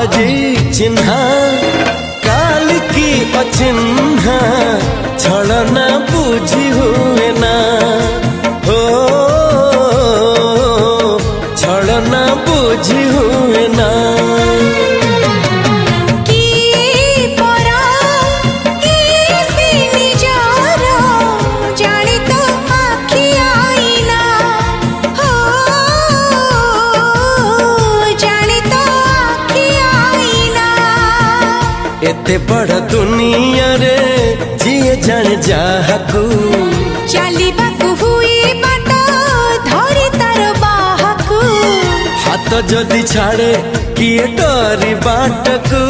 आजी चिन्हा काल की अचिन्हा छलना बुझी हुए ना हो छलना बुझी हुए ना एते बड़ दुनिया रे जिए जान जाहकू चलिबाकू हुई बाट धरी तार बाहकू हाथ जदि छाड़े किए डरी बाटकू।